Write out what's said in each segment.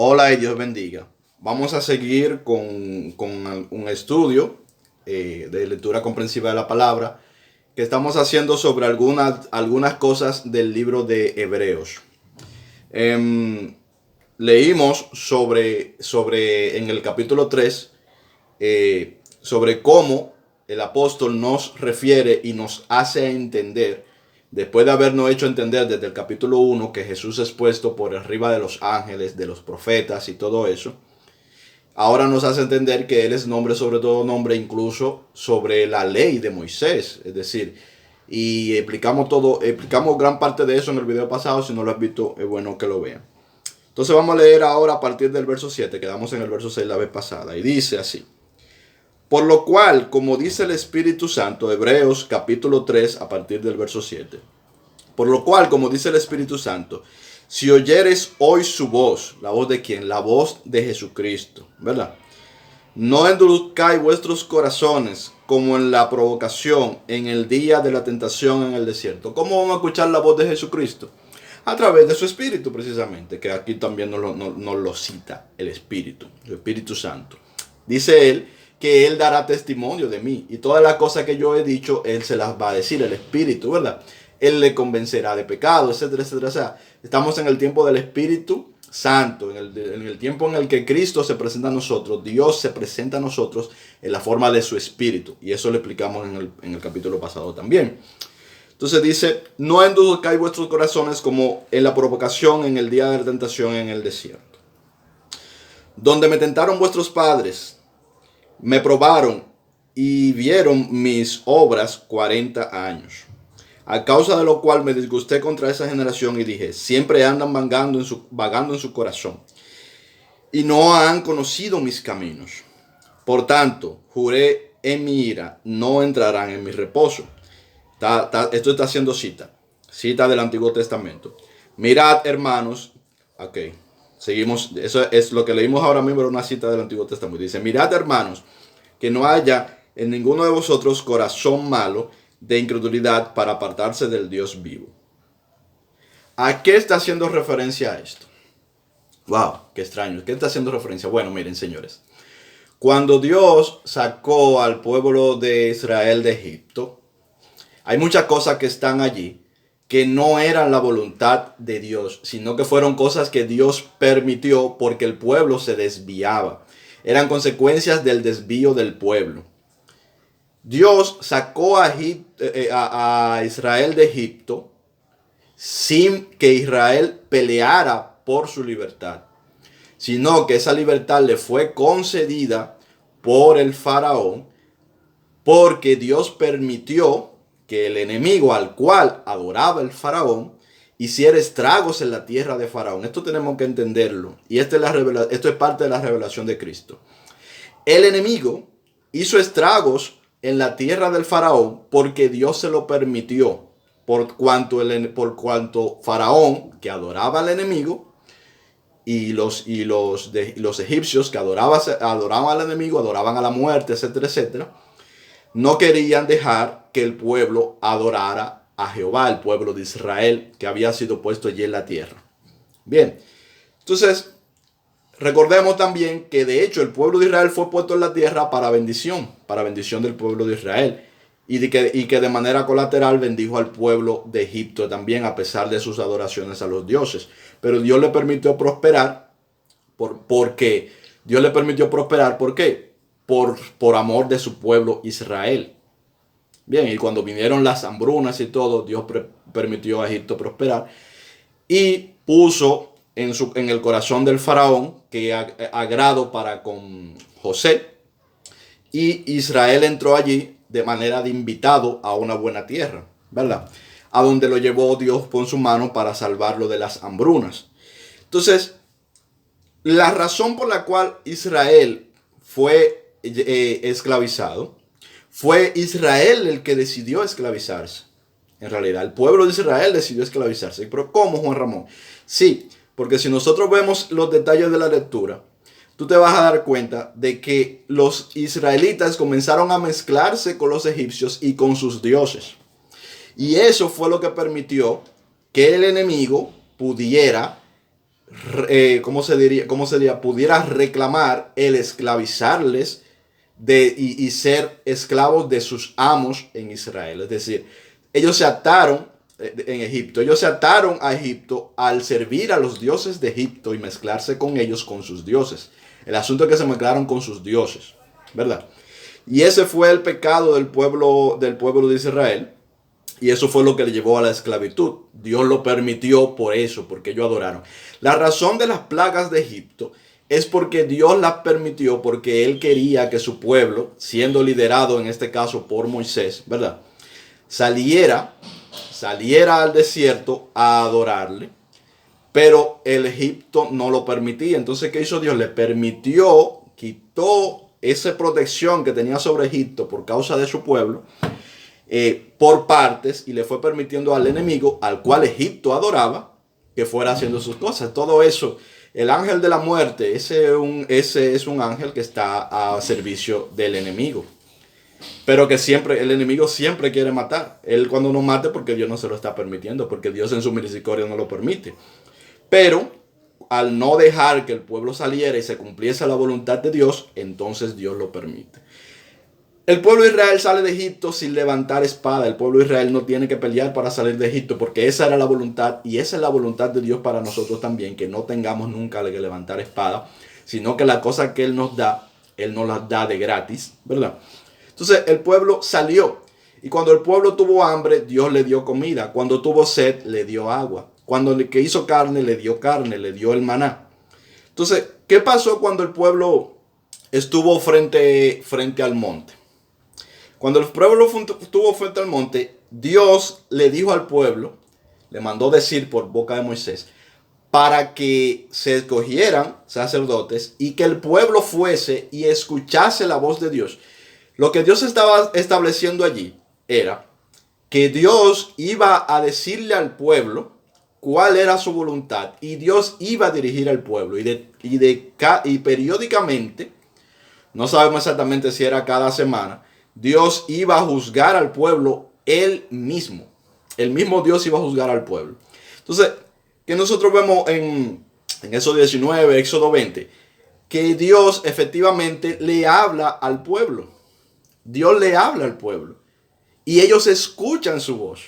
Hola y Dios bendiga. Vamos a seguir con un estudio de lectura comprensiva de la palabra que estamos haciendo sobre algunas cosas del libro de Hebreos. Em, Leímos sobre en el capítulo 3 sobre cómo el apóstol nos refiere y nos hace entender, después de habernos hecho entender desde el capítulo 1 que Jesús es puesto por arriba de los ángeles, de los profetas y todo eso. Ahora nos hace entender que Él es nombre sobre todo nombre, incluso sobre la ley de Moisés. Es decir, y explicamos gran parte de eso en el video pasado. Si no lo has visto, es bueno que lo vean. Entonces vamos a leer ahora a partir del verso 7. Quedamos en el verso 6 la vez pasada. Y dice así: por lo cual, como dice el Espíritu Santo, Hebreos capítulo 3 a partir del verso 7. Por lo cual, como dice el Espíritu Santo, si oyeres hoy su voz, ¿la voz de quién? La voz de Jesucristo, ¿verdad? No endurezcáis vuestros corazones como en la provocación, en el día de la tentación en el desierto. ¿Cómo vamos a escuchar la voz de Jesucristo? A través de su Espíritu, precisamente, que aquí también nos lo cita el Espíritu, el Espíritu Santo. Dice él que Él dará testimonio de mí. Y todas las cosas que yo he dicho, Él se las va a decir, el Espíritu, ¿verdad? Él le convencerá de pecado, etcétera, etcétera. O sea, estamos en el tiempo del Espíritu Santo, en el tiempo en el que Cristo se presenta a nosotros, Dios se presenta a nosotros en la forma de su Espíritu. Y eso lo explicamos en el capítulo pasado también. Entonces dice: no endurezcáis vuestros corazones como en la provocación en el día de la tentación en el desierto, donde me tentaron vuestros padres, me probaron y vieron mis obras 40 años. A causa de lo cual me disgusté contra esa generación y dije: siempre andan vagando en su corazón, y no han conocido mis caminos. Por tanto, juré en mi ira: no entrarán en mi reposo. Esto está haciendo cita del Antiguo Testamento. Mirad, hermanos, ok, seguimos, eso es lo que leímos ahora mismo, era una cita del Antiguo Testamento. Dice: mirad, hermanos, que no haya en ninguno de vosotros corazón malo de incredulidad para apartarse del Dios vivo. ¿A qué está haciendo referencia a esto? Wow, qué extraño. ¿Qué está haciendo referencia? Bueno, miren, señores. Cuando Dios sacó al pueblo de Israel de Egipto, hay muchas cosas que están allí que no eran la voluntad de Dios, sino que fueron cosas que Dios permitió porque el pueblo se desviaba. Eran consecuencias del desvío del pueblo. Dios sacó a Israel de Egipto sin que Israel peleara por su libertad, sino que esa libertad le fue concedida por el faraón, porque Dios permitió que el enemigo al cual adoraba el faraón hiciera estragos en la tierra de Faraón. Esto tenemos que entenderlo, y esto es parte de la revelación de Cristo. El enemigo hizo estragos en la tierra del faraón porque Dios se lo permitió, por cuanto faraón, que adoraba al enemigo, y los egipcios que adoraban al enemigo, adoraban a la muerte, etcétera, etcétera, no querían dejar que el pueblo adorara a Jehová, el pueblo de Israel que había sido puesto allí en la tierra. Bien, entonces recordemos también que de hecho el pueblo de Israel fue puesto en la tierra para bendición del pueblo de Israel, y que de manera colateral bendijo al pueblo de Egipto también, a pesar de sus adoraciones a los dioses. Pero Dios le permitió prosperar, porque Dios le permitió prosperar, ¿por qué? Por amor de su pueblo Israel. Bien, y cuando vinieron las hambrunas y todo, Dios permitió a Egipto prosperar y puso en el corazón del faraón que agrado para con José, y Israel entró allí de manera de invitado a una buena tierra, ¿verdad? A donde lo llevó Dios con su mano para salvarlo de las hambrunas. Entonces, la razón por la cual Israel fue esclavizado, fue Israel el que decidió esclavizarse. En realidad, el pueblo de Israel decidió esclavizarse. ¿Pero cómo, Juan Ramón? Sí, porque si nosotros vemos los detalles de la lectura, tú te vas a dar cuenta de que los israelitas comenzaron a mezclarse con los egipcios y con sus dioses. Y eso fue lo que permitió que el enemigo pudiera ¿cómo sería? Pudiera reclamar el esclavizarles y ser esclavos de sus amos en Israel. Es decir, ellos se ataron en Egipto. Ellos se ataron a Egipto al servir a los dioses de Egipto y mezclarse con ellos, con sus dioses. El asunto es que se mezclaron con sus dioses, ¿verdad? Y ese fue el pecado del pueblo de Israel. Y eso fue lo que le llevó a la esclavitud. Dios lo permitió por eso, porque ellos adoraron. La razón de las plagas de Egipto es porque Dios las permitió, porque Él quería que su pueblo, siendo liderado en este caso por Moisés, ¿verdad? Saliera al desierto a adorarle, pero el Egipto no lo permitía. Entonces, ¿qué hizo Dios? Le permitió, quitó esa protección que tenía sobre Egipto por causa de su pueblo, por partes, y le fue permitiendo al enemigo, al cual Egipto adoraba, que fuera haciendo sus cosas. Todo eso, el ángel de la muerte, ese es un ángel que está a servicio del enemigo. Pero que siempre, el enemigo siempre quiere matar. Él cuando no mate, porque Dios no se lo está permitiendo, porque Dios en su misericordia no lo permite. Pero al no dejar que el pueblo saliera y se cumpliese la voluntad de Dios, entonces Dios lo permite. El pueblo de Israel sale de Egipto sin levantar espada. El pueblo de Israel no tiene que pelear para salir de Egipto, porque esa era la voluntad, y esa es la voluntad de Dios para nosotros también, que no tengamos nunca que levantar espada, sino que las cosas que Él nos da, Él nos las da de gratis, ¿verdad? Entonces el pueblo salió, y cuando el pueblo tuvo hambre, Dios le dio comida. Cuando tuvo sed, le dio agua. Cuando que hizo carne, le dio el maná. Entonces, ¿qué pasó cuando el pueblo estuvo frente al monte? Cuando el pueblo estuvo frente al monte, Dios le dijo al pueblo, le mandó decir por boca de Moisés, para que se escogieran sacerdotes y que el pueblo fuese y escuchase la voz de Dios. Lo que Dios estaba estableciendo allí era que Dios iba a decirle al pueblo cuál era su voluntad, y Dios iba a dirigir al pueblo, y periódicamente, no sabemos exactamente si era cada semana, Dios iba a juzgar al pueblo él mismo. El mismo Dios iba a juzgar al pueblo. Entonces, que nosotros vemos en Éxodo 19, Éxodo 20, que Dios efectivamente le habla al pueblo. Dios le habla al pueblo. Y ellos escuchan su voz.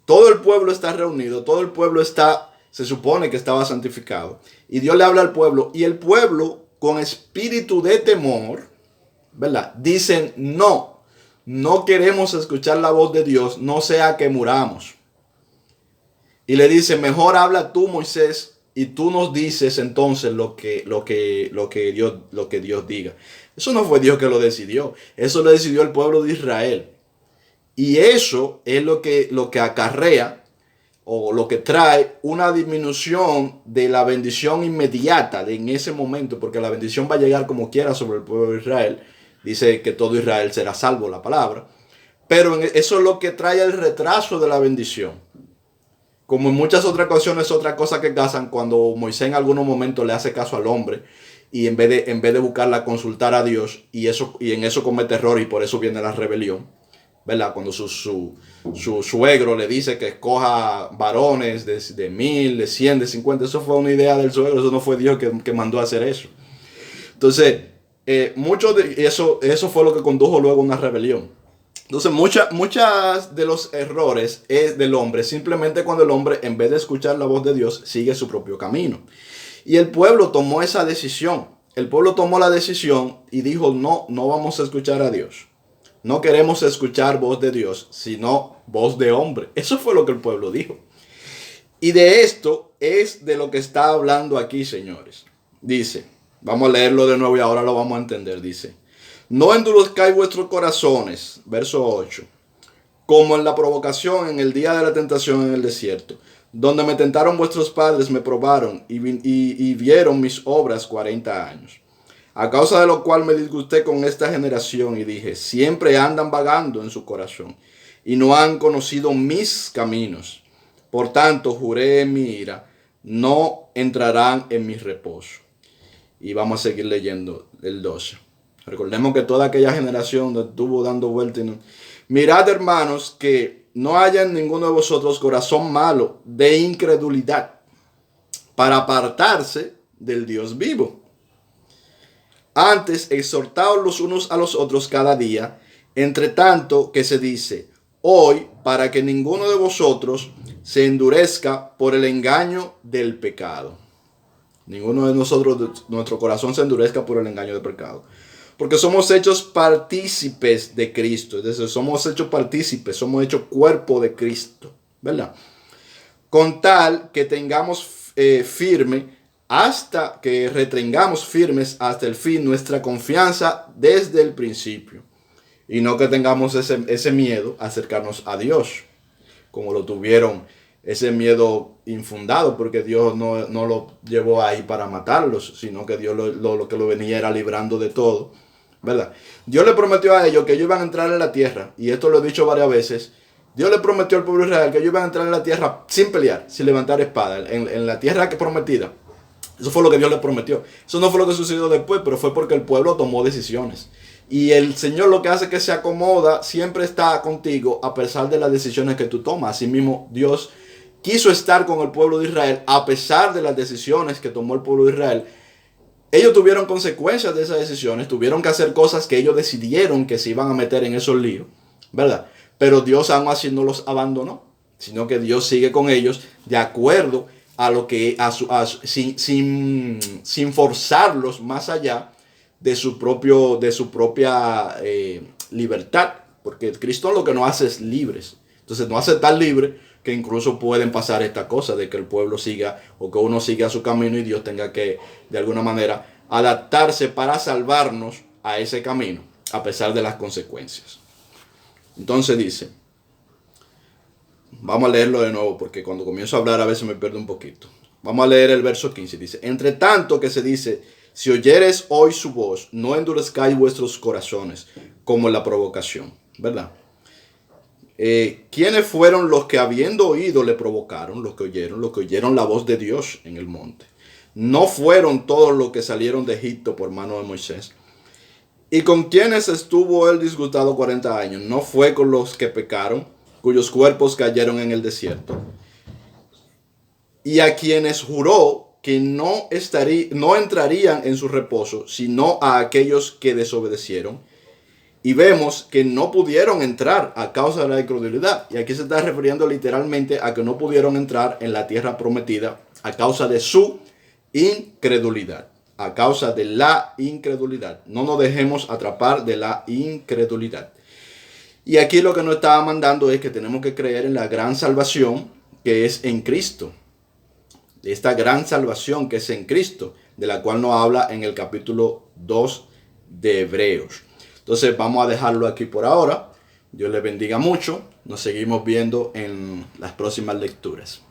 Todo el pueblo está reunido. Todo el pueblo se supone que estaba santificado. Y Dios le habla al pueblo. Y el pueblo, con espíritu de temor, ¿verdad? Dicen, no queremos escuchar la voz de Dios, no sea que muramos. Y le dice, mejor habla tú, Moisés, y tú nos dices entonces lo que Dios diga. Eso no fue Dios que lo decidió, eso lo decidió el pueblo de Israel. Y eso es lo que acarrea o lo que trae una disminución de la bendición inmediata en ese momento, porque la bendición va a llegar como quiera sobre el pueblo de Israel. Dice que todo Israel será salvo, la palabra. Pero eso es lo que trae el retraso de la bendición. Como en muchas otras ocasiones, otra cosa que casan cuando Moisés en algunos momentos le hace caso al hombre y en vez de buscarla, consultar a Dios, y en eso comete error, y por eso viene la rebelión, ¿verdad? Cuando su suegro le dice que escoja varones de 1000, de 100, de 50, eso fue una idea del suegro, eso no fue Dios que mandó a hacer eso. Entonces, eso fue lo que condujo luego a una rebelión. Entonces, muchas de los errores es del hombre, simplemente cuando el hombre, en vez de escuchar la voz de Dios, sigue su propio camino. Y el pueblo tomó esa decisión. El pueblo tomó la decisión y dijo, no vamos a escuchar a Dios. No queremos escuchar voz de Dios, sino voz de hombre. Eso fue lo que el pueblo dijo. Y de esto es de lo que está hablando aquí, señores. Dice, vamos a leerlo de nuevo y ahora lo vamos a entender. Dice, no endurezcáis vuestros corazones, verso 8, como en la provocación en el día de la tentación en el desierto, donde me tentaron vuestros padres, me probaron y vieron mis obras 40 años. A causa de lo cual me disgusté con esta generación y dije, siempre andan vagando en su corazón y no han conocido mis caminos. Por tanto, juré en mi ira, no entrarán en mi reposo. Y vamos a seguir leyendo el 12. Recordemos que toda aquella generación estuvo dando vueltas. Mirad, hermanos, que no haya en ninguno de vosotros corazón malo de incredulidad. para apartarse del Dios vivo. Antes, exhortaos los unos a los otros cada día, entre tanto que se dice, hoy, para que ninguno de vosotros se endurezca por el engaño del pecado. Ninguno de nosotros, nuestro corazón se endurezca por el engaño del pecado. Porque somos hechos partícipes de Cristo. Es decir, somos hechos partícipes, somos hechos cuerpo de Cristo. ¿Verdad? Con tal que tengamos firme hasta que retengamos firmes hasta el fin nuestra confianza desde el principio. Y no que tengamos ese miedo a acercarnos a Dios, como lo tuvieron, ese miedo infundado, porque Dios no lo llevó ahí para matarlos, sino que Dios lo que lo venía era librando de todo, ¿verdad? Dios le prometió a ellos que ellos iban a entrar en la tierra, y esto lo he dicho varias veces. Dios le prometió al pueblo de Israel que ellos iban a entrar en la tierra sin pelear, sin levantar espada, en la tierra que prometida. Eso fue lo que Dios le prometió. Eso no fue lo que sucedió después, pero fue porque el pueblo tomó decisiones. Y el Señor lo que hace es que se acomoda, siempre está contigo a pesar de las decisiones que tú tomas. Asimismo, Dios quiso estar con el pueblo de Israel a pesar de las decisiones que tomó el pueblo de Israel. Ellos tuvieron consecuencias de esas decisiones, tuvieron que hacer cosas que ellos decidieron que se iban a meter en esos líos, ¿verdad? Pero Dios aún así no los abandonó, sino que Dios sigue con ellos de acuerdo a lo que sin forzarlos más allá de su propia libertad, porque Cristo lo que nos hace es libres. Entonces nos hace tan libre que incluso pueden pasar estas cosas de que el pueblo siga o que uno siga su camino y Dios tenga que de alguna manera adaptarse para salvarnos a ese camino a pesar de las consecuencias. Entonces dice, vamos a leerlo de nuevo porque cuando comienzo a hablar a veces me pierdo un poquito. Vamos a leer el verso 15. Dice, entre tanto que se dice, si oyeres hoy su voz, no endurezcáis vuestros corazones como en la provocación. ¿Verdad? ¿Quiénes fueron los que habiendo oído le provocaron? Los que oyeron la voz de Dios en el monte. No fueron todos los que salieron de Egipto por mano de Moisés. ¿Y con quienes estuvo él disgustado 40 años? No fue con los que pecaron, cuyos cuerpos cayeron en el desierto. Y a quienes juró que no entrarían en su reposo, sino a aquellos que desobedecieron. Y vemos que no pudieron entrar a causa de la incredulidad. Y aquí se está refiriendo literalmente a que no pudieron entrar en la tierra prometida a causa de su incredulidad. A causa de la incredulidad. No nos dejemos atrapar de la incredulidad. Y aquí lo que nos estaba mandando es que tenemos que creer en la gran salvación que es en Cristo. Esta gran salvación que es en Cristo, de la cual nos habla en el capítulo 2 de Hebreos. Entonces vamos a dejarlo aquí por ahora. Dios les bendiga mucho. Nos seguimos viendo en las próximas lecturas.